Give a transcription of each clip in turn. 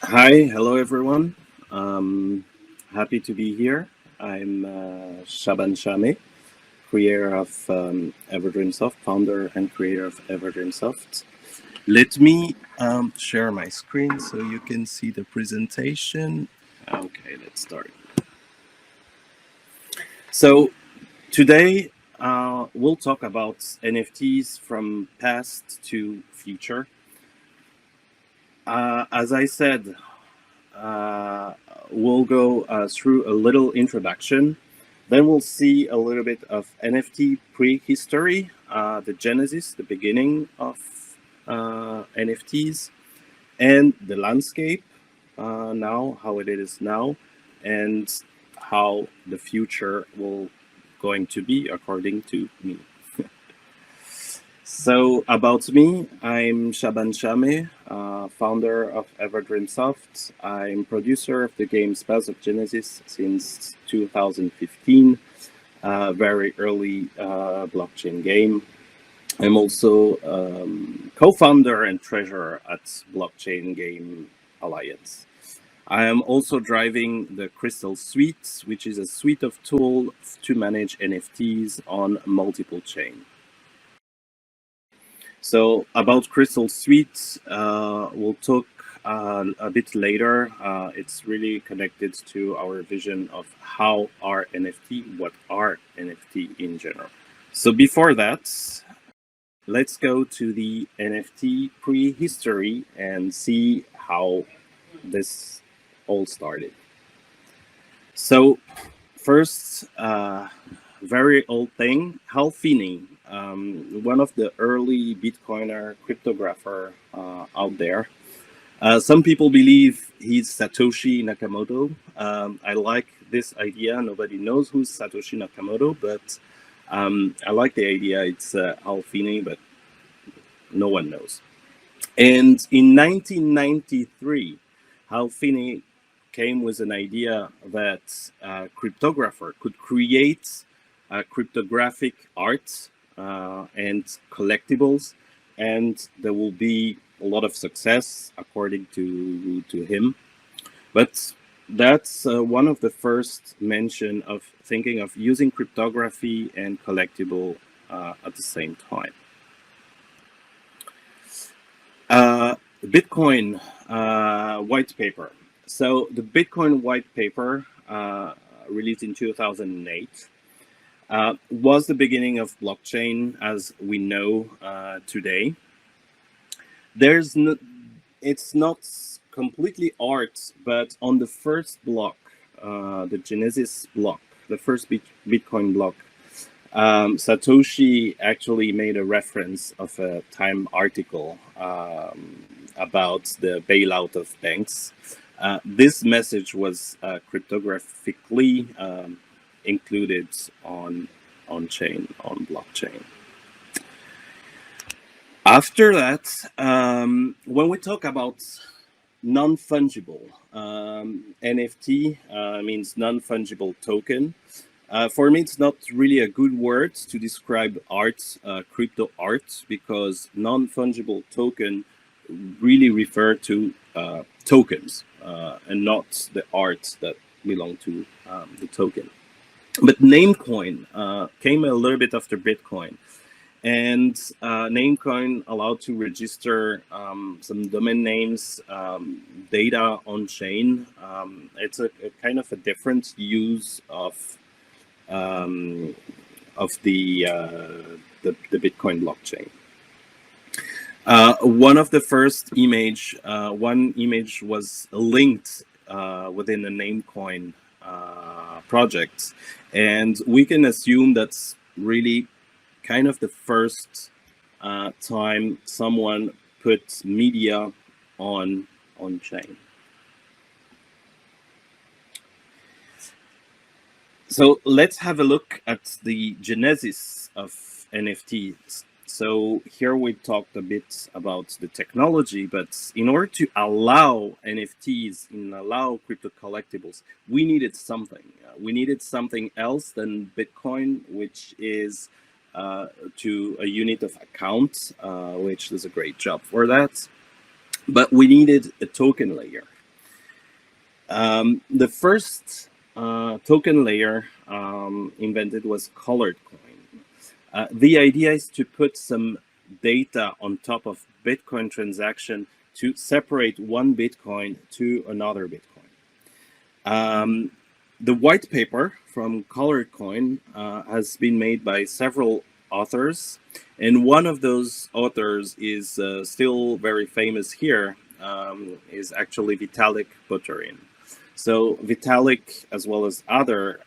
Hi, hello everyone. Um, Happy to be here. I'm Shaban Shaame, creator of Everdreamsoft, founder and creator of Everdreamsoft. Let me share my screen so you can see the presentation. Okay, let's start. So today we'll talk about NFTs from past to future. As I said, uh, we'll go through a little introduction. Then we'll see a little bit of NFT prehistory, the genesis, the beginning of NFTs, and the landscape now, how it is now, and how the future will going to be according to me. So about me, I'm Shaban Shaame, founder of Everdreamsoft. I'm producer of the game Space of Genesis since 2015, very early blockchain game. I'm also co-founder and treasurer at Blockchain Game Alliance. I am also driving the Crystal Suite, which is a suite of tools to manage NFTs on multiple chains. So about Crystal Suite, we'll talk a bit later. It's really connected to our vision of how are NFT, what are NFT in general. So before that, let's go to the NFT prehistory and see how this all started. So first, very old thing, Hal Finney, one of the early Bitcoiner cryptographer out there. Some people believe he's Satoshi Nakamoto. I like this idea. Nobody knows who's Satoshi Nakamoto, but I like the idea. It's Hal Finney, but no one knows. And in 1993, Hal Finney came with an idea that a cryptographer could create cryptographic art and collectibles, and there will be a lot of success according to him. But that's one of the first mention of thinking of using cryptography and collectible at the same time. Bitcoin white paper. So the Bitcoin white paper, released in 2008, was the beginning of blockchain as we know today. There's no, it's not completely art, but on the first block, the Genesis block, the first Bitcoin block, Satoshi actually made a reference of a Time article about the bailout of banks. This message was cryptographically included on chain, on blockchain. After that, when we talk about non fungible, NFT means non fungible token. For me, it's not really a good word to describe art, crypto art, because non fungible token really refer to tokens and not the art that belong to the token. But Namecoin came a little bit after Bitcoin. And Namecoin allowed to register some domain names, data on chain. It's a kind of a different use of the Bitcoin blockchain. One of the first one image was linked within the Namecoin project, and we can assume that's really kind of the first time someone put media on chain. So let's have a look at the genesis of NFTs. So here we talked a bit about the technology, but in order to allow NFTs and allow crypto collectibles, we needed something. We needed something else than Bitcoin, which is to a unit of account, which does a great job for that. But we needed a token layer. The first token layer invented was colored coin. The idea is to put some data on top of Bitcoin transaction to separate one Bitcoin to another Bitcoin. The white paper from Colored Coin has been made by several authors, and one of those authors is still very famous here, is actually Vitalik Buterin. So Vitalik, as well as other,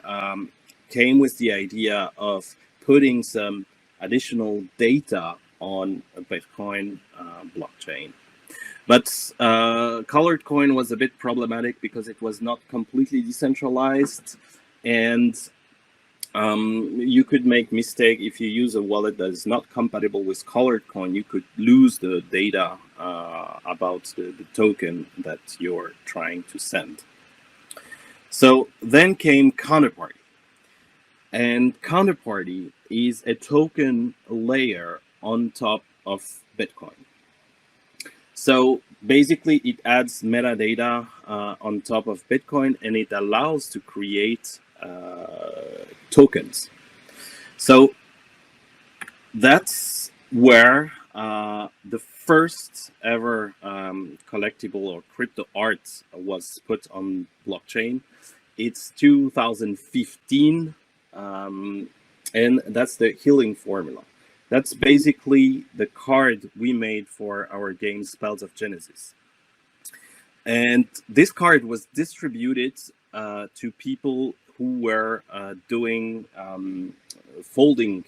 came with the idea of putting some additional data on a Bitcoin blockchain. But Colored Coin was a bit problematic because it was not completely decentralized, and you could make mistake if you use a wallet that is not compatible with Colored Coin. You could lose the data about the token that you're trying to send. So then came Counterparty. And Counterparty is a token layer on top of Bitcoin. So basically, it adds metadata on top of Bitcoin, and it allows to create tokens. So that's where the first ever collectible or crypto art was put on blockchain. It's 2015, and that's the healing formula. That's basically the card we made for our game Spells of Genesis. And this card was distributed to people who were doing folding,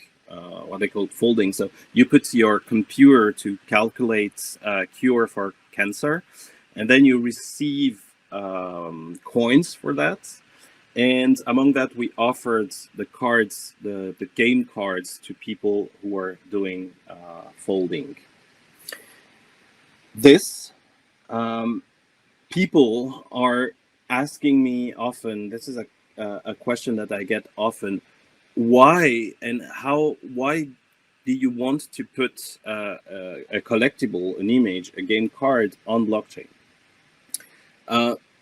what they call folding. So you put your computer to calculate cure for cancer, and then you receive coins for that. And among that, we offered the cards, the game cards, to people who were doing folding. This, people are asking me often, this is a question that I get often, why and how, why do you want to put a collectible, an image, a game card on blockchain?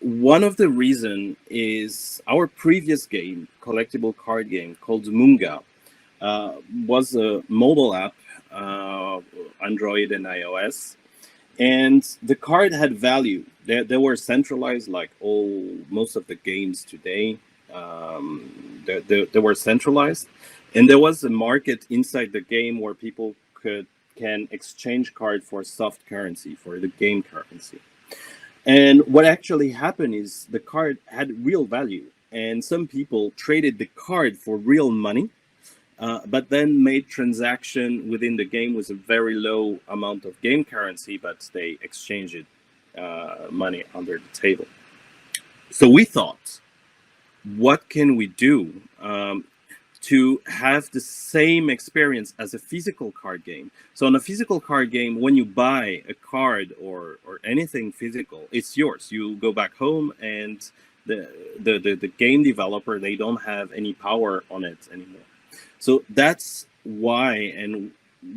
One of the reasons is our previous game, collectible card game called Munga, was a mobile app, Android and iOS, and the card had value. They were centralized, like most of the games today. They were centralized, and there was a market inside the game where people can exchange card for soft currency, for the game currency. And what actually happened is the card had real value, and some people traded the card for real money, but then made transaction within the game with a very low amount of game currency, but they exchanged it money under the table. So we thought, what can we do to have the same experience as a physical card game? So on a physical card game, when you buy a card or anything physical, it's yours. You go back home, and the game developer, they don't have any power on it anymore. So that's why, and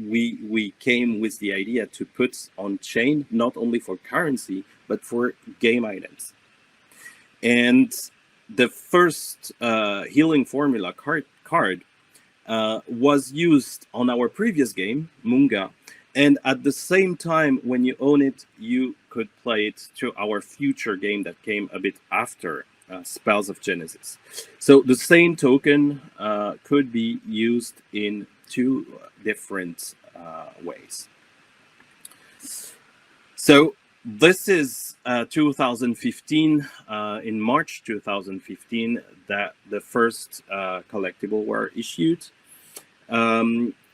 we came with the idea to put on chain, not only for currency, but for game items. And the first healing formula card was used on our previous game, Munga. And at the same time, when you own it, you could play it to our future game that came a bit after, Spells of Genesis. So the same token could be used in two different ways. So this is 2015, in March 2015, that the first collectible were issued.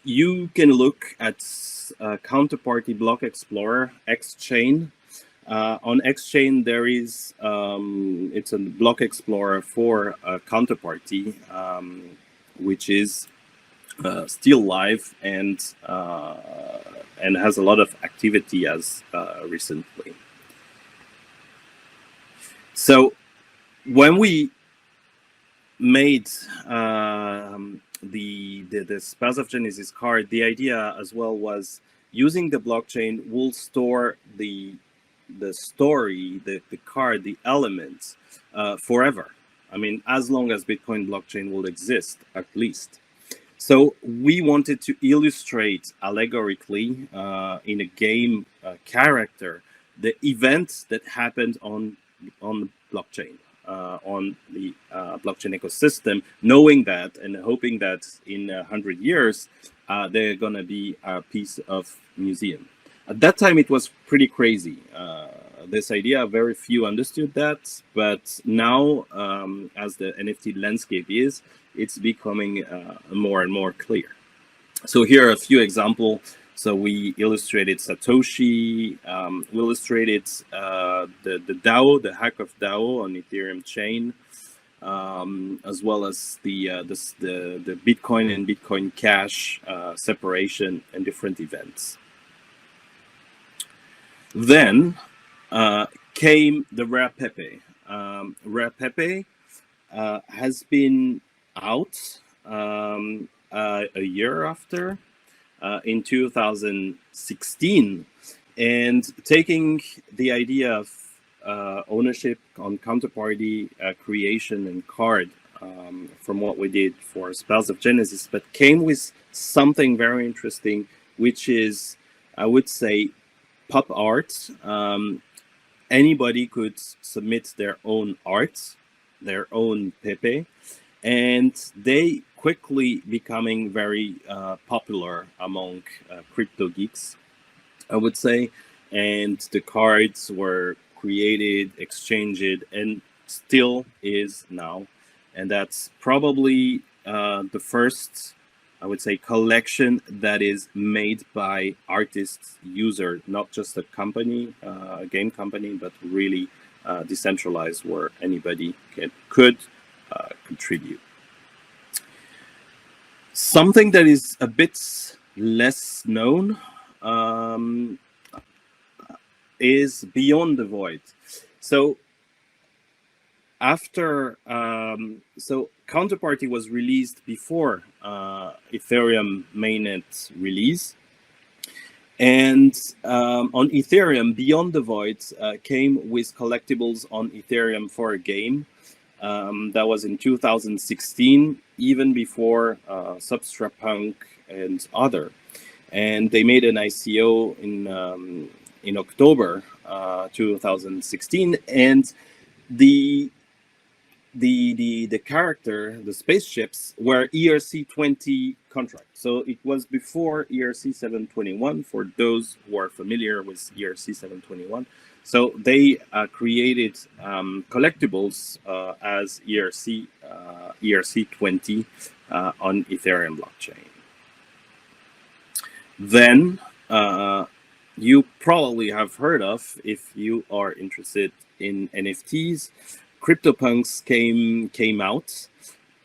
You can look at Counterparty Block Explorer, Xchain. On Xchain, there is, it's a block explorer for Counterparty, which is still live and has a lot of activity as recently. So when we made the Spells of Genesis card, the idea as well was using the blockchain will store the the story, the card, the elements forever. I mean, as long as Bitcoin blockchain will exist, at least. So we wanted to illustrate allegorically in a game character the events that happened on the blockchain, on the blockchain ecosystem, knowing that and hoping that in 100 years they're gonna be a piece of museum. At that time, it was pretty crazy. This idea, very few understood that, but now, as the NFT landscape is, it's becoming more and more clear. So here are a few examples. So we illustrated Satoshi, we illustrated the DAO, the hack of DAO on Ethereum chain, as well as the Bitcoin and Bitcoin Cash separation and different events. Then came the rare Pepe. Rare Pepe has been out a year after, in 2016, and taking the idea of ownership on Counterparty creation and card from what we did for Spells of Genesis, but came with something very interesting, which is, I would say, pop art. Anybody could submit their own art, their own Pepe, and they quickly becoming very popular among crypto geeks, I would say. And the cards were created, exchanged, and still is now. And that's probably the first, I would say, collection that is made by artists, user, not just a company, a game company, but really decentralized, where anybody could contribute. Something that is a bit less known is Beyond the Void. So after, so Counterparty was released before Ethereum mainnet release. And on Ethereum, Beyond the Void came with collectibles on Ethereum for a game. That was in 2016, even before Substrapunk and other. And they made an ICO in October 2016, and the character, the spaceships, were ERC20 contracts. So it was before ERC 721, for those who are familiar with ERC 721. So they created collectibles as ERC20 on Ethereum blockchain. Then you probably have heard of, if you are interested in NFTs, CryptoPunks came out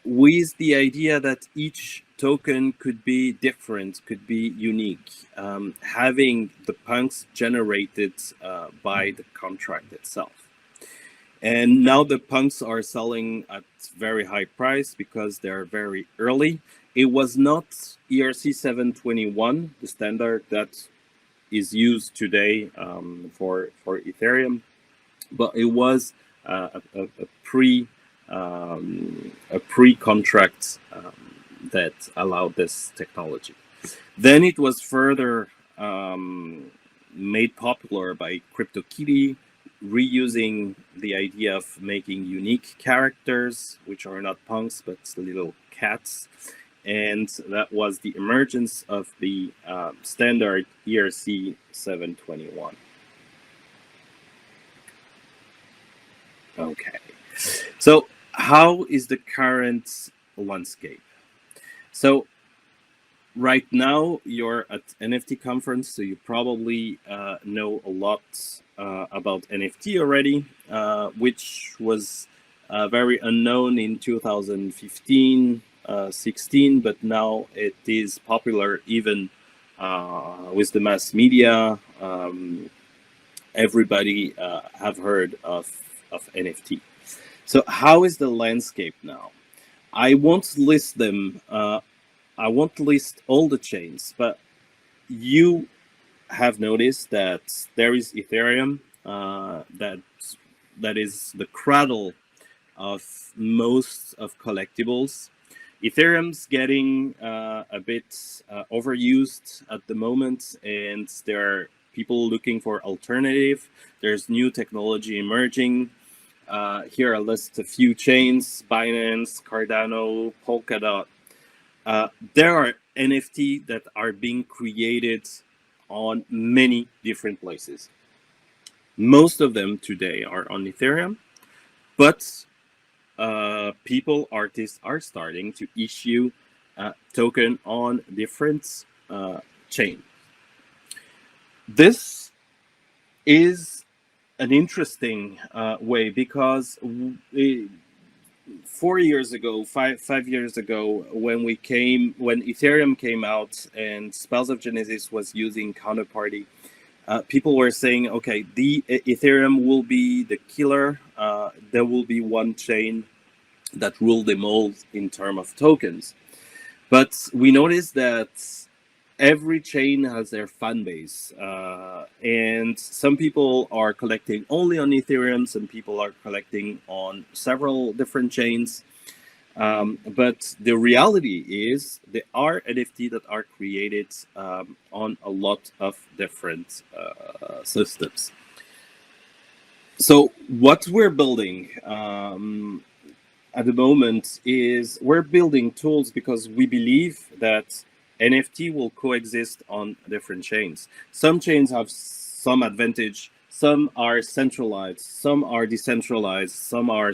with the idea that each token could be different, could be unique, having the punks generated by the contract itself. And now the punks are selling at very high price because they're very early. It was not ERC 721, the standard that is used today for Ethereum, but it was a pre-contract that allowed this technology. Then it was further made popular by CryptoKitty, reusing the idea of making unique characters, which are not punks but little cats. And that was the emergence of the standard ERC 721. Okay, so how is the current landscape? So right now you're at NFT conference, so you probably know a lot about NFT already, which was very unknown in 2015, 16, but now it is popular even with the mass media. Everybody have heard of NFT. So how is the landscape now? I won't list them. I won't list all the chains, but you have noticed that there is Ethereum, that is the cradle of most of collectibles. Ethereum's getting a bit overused at the moment, and there are people looking for alternative. There's new technology emerging. Here I list a few chains: Binance, Cardano, Polkadot. There are NFT that are being created on many different places. Most of them today are on Ethereum, but people, artists are starting to issue token on different chain. This is an interesting way because 4 years ago, five years ago, when Ethereum came out and Spells of Genesis was using Counterparty, people were saying, okay, the Ethereum will be the killer. There will be one chain that rule them all in terms of tokens. But we noticed that every chain has their fan base, and some people are collecting only on Ethereum, some people are collecting on several different chains. But the reality is there are NFT that are created on a lot of different systems. So what we're building at the moment is we're building tools because we believe that NFT will coexist on different chains. Some chains have some advantage, some are centralized, some are decentralized, some are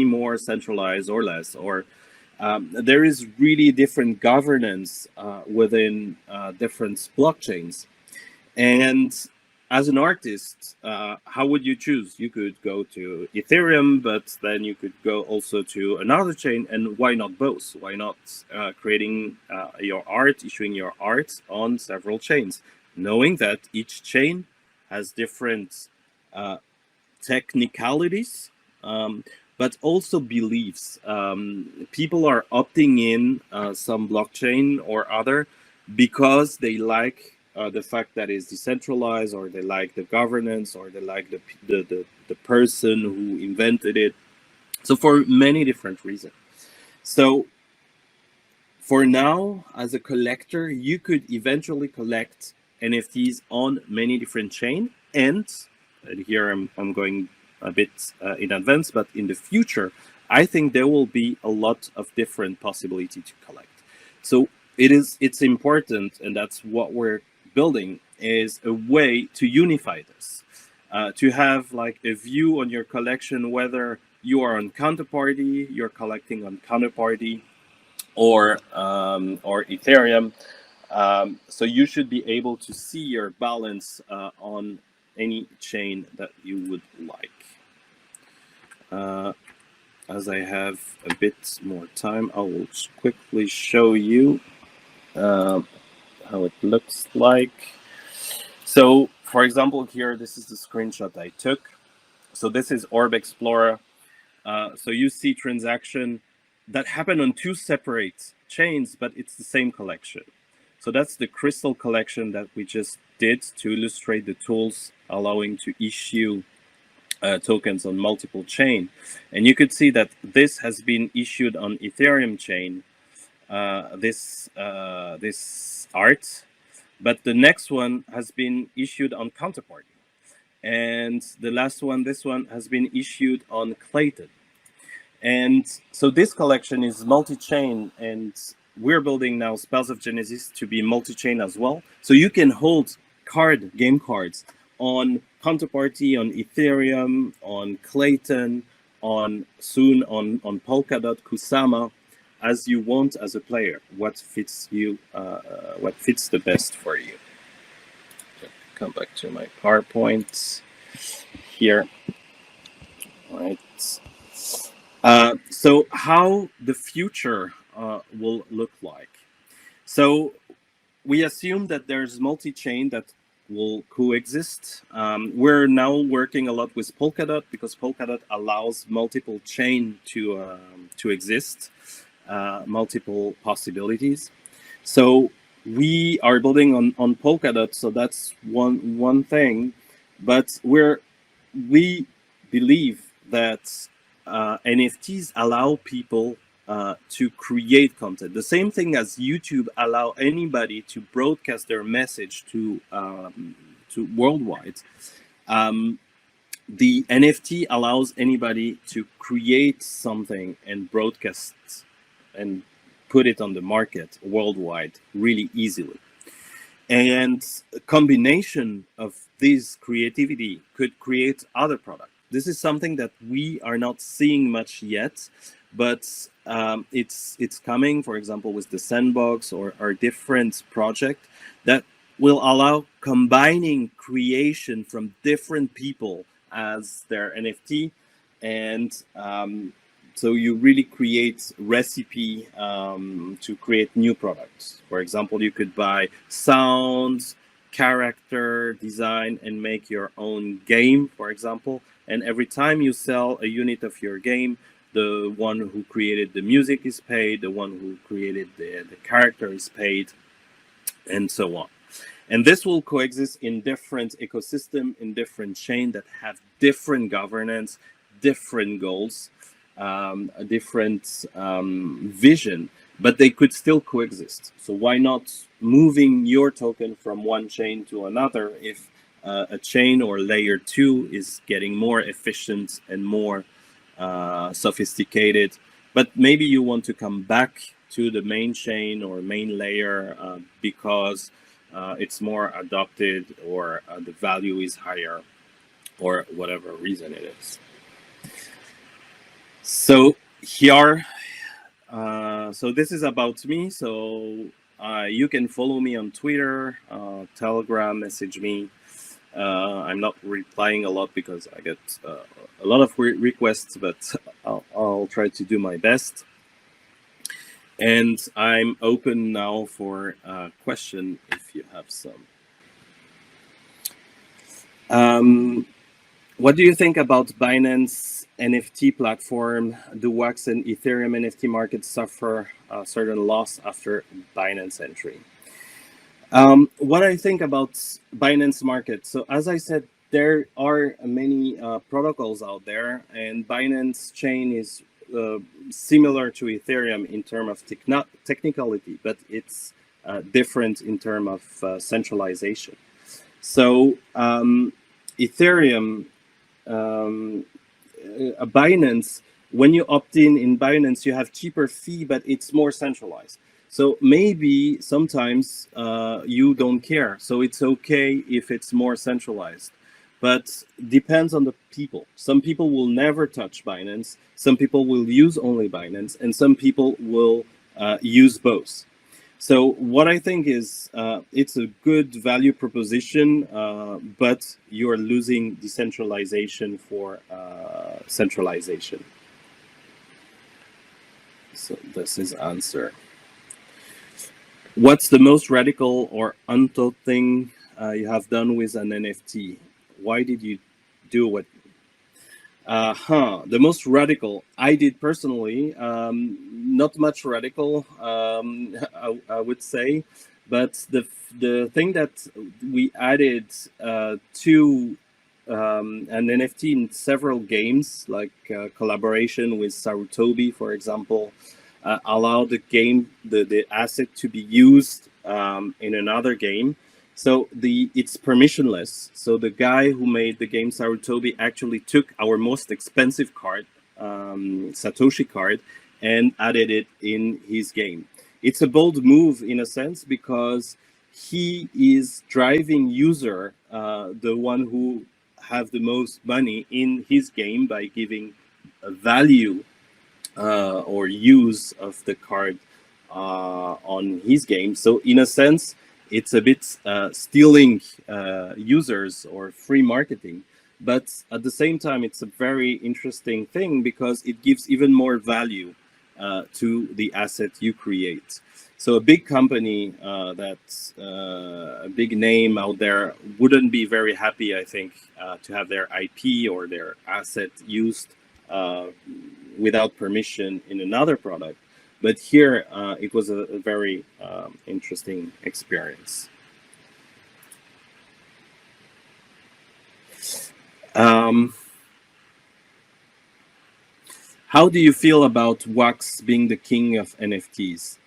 more centralized or less, or there is really different governance within different blockchains. And as an artist, how would you choose? You could go to Ethereum, but then you could go also to another chain. And why not both? Why not creating your art, issuing your art on several chains, knowing that each chain has different technicalities, but also beliefs. People are opting in some blockchain or other because they like the fact that it's decentralized, or they like the governance, or they like the person who invented it. So for many different reasons. So for now, as a collector, you could eventually collect NFTs on many different chains. And here I'm going a bit in advance, but in the future, I think there will be a lot of different possibility to collect. So it's important, and that's what we're building, is a way to unify this, to have like a view on your collection, whether you are on Counterparty, you're collecting on Counterparty, or Ethereum. So you should be able to see your balance on any chain that you would like. As I have a bit more time, I will quickly show you how it looks like. So, for example, here, this is the screenshot I took. So this is Orb Explorer. So you see transaction that happen on two separate chains, but it's the same collection. So that's the crystal collection that we just did to illustrate the tools allowing to issue tokens on multiple chain. And you could see that this has been issued on Ethereum chain, this art, but the next one has been issued on Counterparty. And the last one, this one, has been issued on Clayton. And so this collection is multi-chain, and we're building now Spells of Genesis to be multi-chain as well. So you can hold game cards on Counterparty, on Ethereum, on Clayton, soon on Polkadot, Kusama, as you want as a player. What fits you, what fits the best for you. Come back to my PowerPoint here. All right. So how the future will look like. So we assume that there's multi-chain that will coexist. We're now working a lot with Polkadot because Polkadot allows multiple chain to exist, multiple possibilities. So we are building on Polkadot, so that's one thing. But we're we believe that NFTs allow people to create content. The same thing as YouTube allow anybody to broadcast their message to worldwide. The NFT allows anybody to create something and broadcast and put it on the market worldwide really easily. And a combination of this creativity could create other products. This is something that we are not seeing much yet, but it's coming, for example, with the Sandbox or different project that will allow combining creation from different people as their NFT. And so you really create recipe to create new products. For example, you could buy sounds, character, design, and make your own game, for example. And every time you sell a unit of your game, the one who created the music is paid, the one who created the character is paid, and so on. And this will coexist in different ecosystem, in different chain that have different governance, different goals, a different vision, but they could still coexist. So why not moving your token from one chain to another if a chain or layer 2 is getting more efficient and more sophisticated, but maybe you want to come back to the main chain or main layer because it's more adopted or the value is higher or whatever reason it is. So here, so this is about me. So you can follow me on Twitter, Telegram, message me. I'm not replying a lot because I get a lot of requests, but I'll try to do my best. And I'm open now for a question if you have some. What do you think about Binance NFT platform? Do Wax and Ethereum NFT markets suffer a certain loss after Binance entry? What I think about Binance market. So as I said, there are many protocols out there, and Binance chain is similar to Ethereum in terms of technicality, but it's different in terms of centralization. So Ethereum, Binance, when you opt in Binance, you have cheaper fee, but it's more centralized. So maybe sometimes you don't care. So it's okay if it's more centralized, but depends on the people. Some people will never touch Binance. Some people will use only Binance, and some people will use both. So what I think is it's a good value proposition, but you're losing decentralization for centralization. So this is answer. What's the most radical or unthought thing you have done with an NFT? Why did you do what? The most radical I did personally, not much radical, I would say, but the thing that we added to an NFT in several games, like collaboration with Sarutobi, for example, allow the game, the asset to be used in another game. So it's permissionless. So the guy who made the game, Sarutobi, actually took our most expensive card, Satoshi card, and added it in his game. It's a bold move in a sense because he is driving user, the one who have the most money in his game by giving a value or use of the card on his game. So in a sense, it's a bit stealing users or free marketing. But at the same time, it's a very interesting thing because it gives even more value to the asset you create. So a big company that's a big name out there wouldn't be very happy, I think, to have their IP or their asset used without permission in another product. But here, it was a very interesting experience. Um, how do you feel about Wax being the king of NFTs?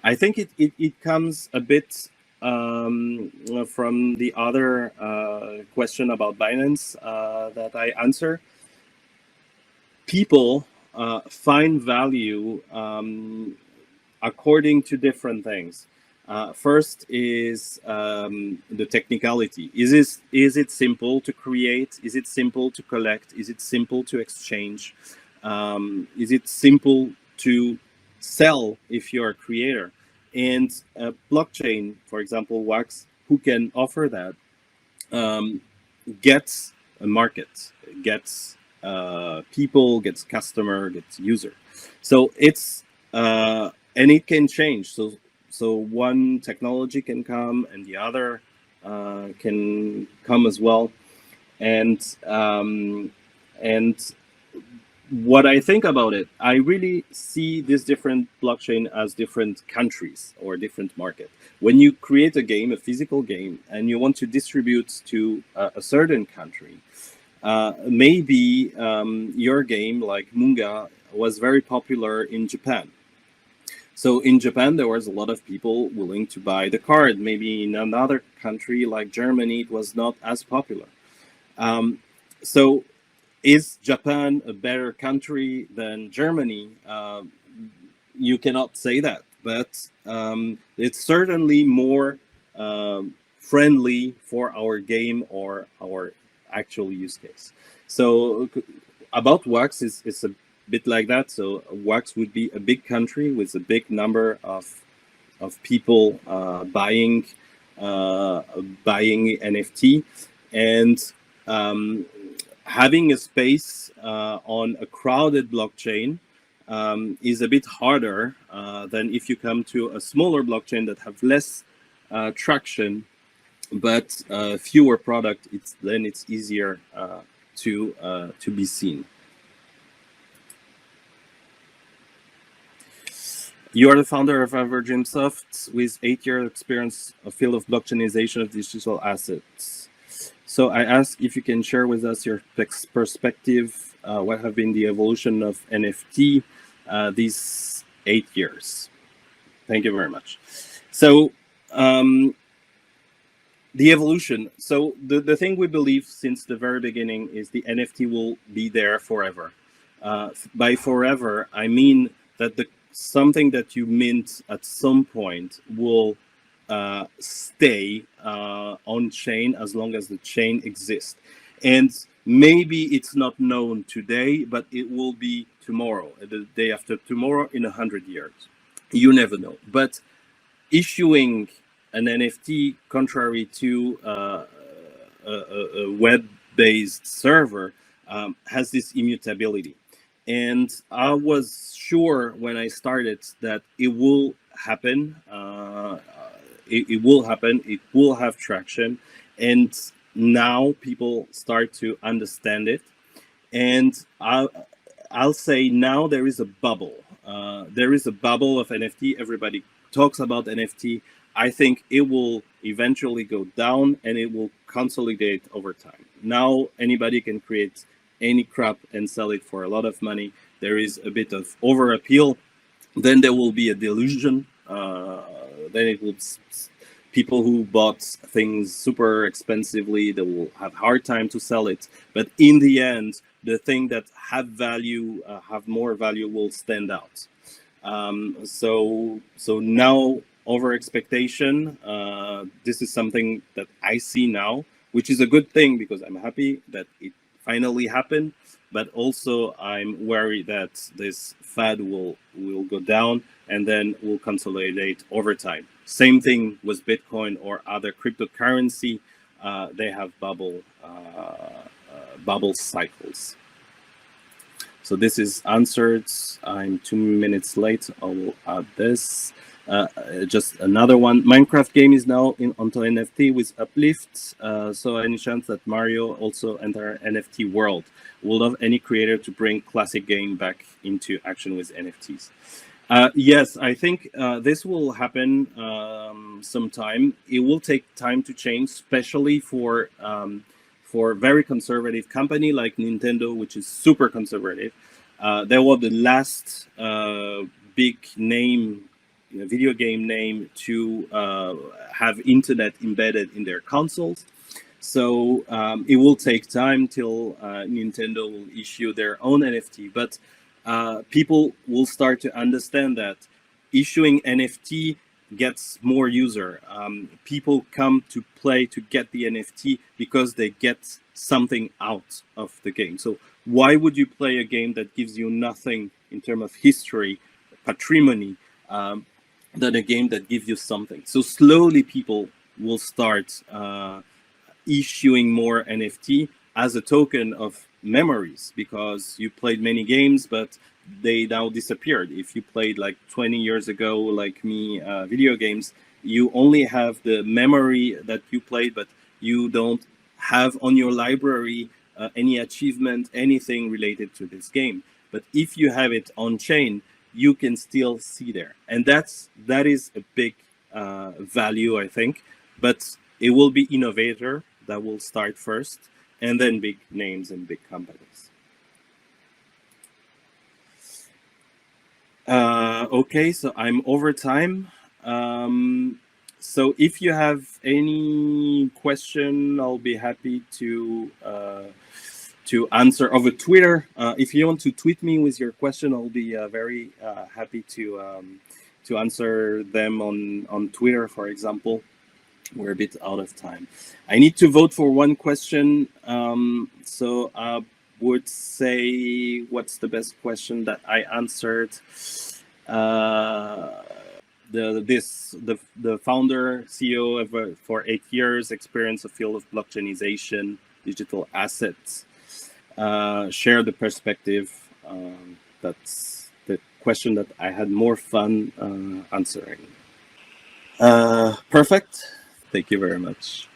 I think it comes a bit from the other question about Binance that I answer. People find value according to different things. First is the technicality. Is it simple to create? Is it simple to collect? Is it simple to exchange? Is it simple to sell if you're a creator? And blockchain, for example, Wax, who can offer that, um, gets a market, gets people, gets customer, gets user. So it's and it can change. So one technology can come and the other can come as well. And and what I think about it, I really see this different blockchain as different countries or different market. When you create a game, a physical game, and you want to distribute to a certain country, maybe your game, like Munga, was very popular in Japan. So in Japan, there was a lot of people willing to buy the card. Maybe in another country like Germany, it was not as popular. Um, so is Japan a better country than Germany? You cannot say that, but it's certainly more friendly for our game or our actual use case. So about Wax is a bit like that. So Wax would be a big country with a big number of people buying NFT, and having a space on a crowded blockchain is a bit harder than if you come to a smaller blockchain that have less traction but fewer product. It's easier to be seen. You are the founder of Evergymsoft with 8 year experience of field of blockchainization of digital assets. So I ask if you can share with us your perspective. What have been the evolution of NFT these 8 years? Thank you very much. So the evolution. So the thing we believe since the very beginning is the NFT will be there forever. By forever, I mean that something that you mint at some point will stay on chain as long as the chain exists. And maybe it's not known today, but it will be tomorrow, the day after tomorrow, in 100 years. You never know. But issuing an NFT, contrary to a web-based server, has this immutability. And I was sure when I started that it will happen. It will happen. It will have traction. And now people start to understand it. And I'll say now there is a bubble. There is a bubble of NFT. Everybody talks about NFT. I think it will eventually go down and it will consolidate over time. Now anybody can create any crap and sell it for a lot of money. There is a bit of over appeal. Then there will be a delusion. Then it will people who bought things super expensively, they will have hard time to sell it. But in the end, the thing that have value, have more value, will stand out. So now over expectation. This is something that I see now, which is a good thing because I'm happy that it finally happened. But also I'm worried that this fad will go down and then will consolidate over time. Same thing with Bitcoin or other cryptocurrency. They have bubble cycles. So this is answered. I'm 2 minutes late. I will add this. Just another one. Minecraft game is now onto NFT with Uplift. So any chance that Mario also enter NFT world? Would love any creator to bring classic game back into action with NFTs. Yes, I think this will happen sometime. It will take time to change, especially for very conservative company like Nintendo, which is super conservative. They were the last big name, video game name to have internet embedded in their consoles. So it will take time till Nintendo will issue their own NFT, but people will start to understand that issuing NFT gets more user. People come to play to get the NFT because they get something out of the game. So why would you play a game that gives you nothing in terms of history, patrimony, than a game that gives you something? So slowly people will start issuing more NFT as a token of memories, because you played many games, but they now disappeared. If you played like 20 years ago, like me, video games, you only have the memory that you played, but you don't have on your library any achievement, anything related to this game. But if you have it on chain, you can still see there. And that is a big value, I think. But it will be innovator that will start first, and then big names and big companies. Okay, so I'm over time. So if you have any question, I'll be happy to answer over Twitter. If you want to tweet me with your question, I'll be very happy to answer them on Twitter, for example. We're a bit out of time. I need to vote for one question. So I would say, what's the best question that I answered? The founder, CEO for 8 years, experience of field of blockchainization, digital assets. Share the perspective. That's the question that I had more fun answering. Perfect. Thank you very much.